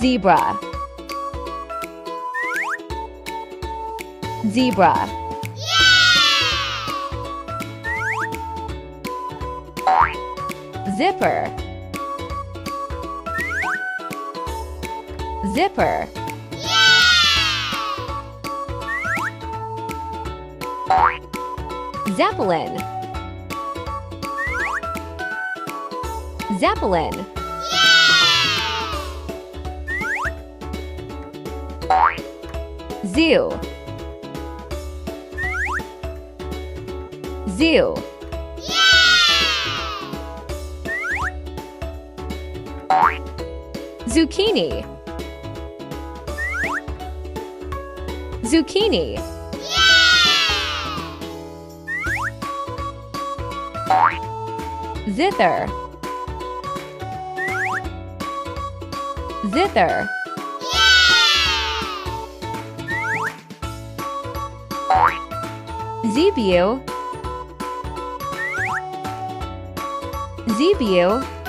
Zebra. Zebra. Zipper. Zipper. Zeppelin. Zeppelin. Zoo. Zoo. Zucchini. Zucchini. Zither. Zither. Zebu. Zebu.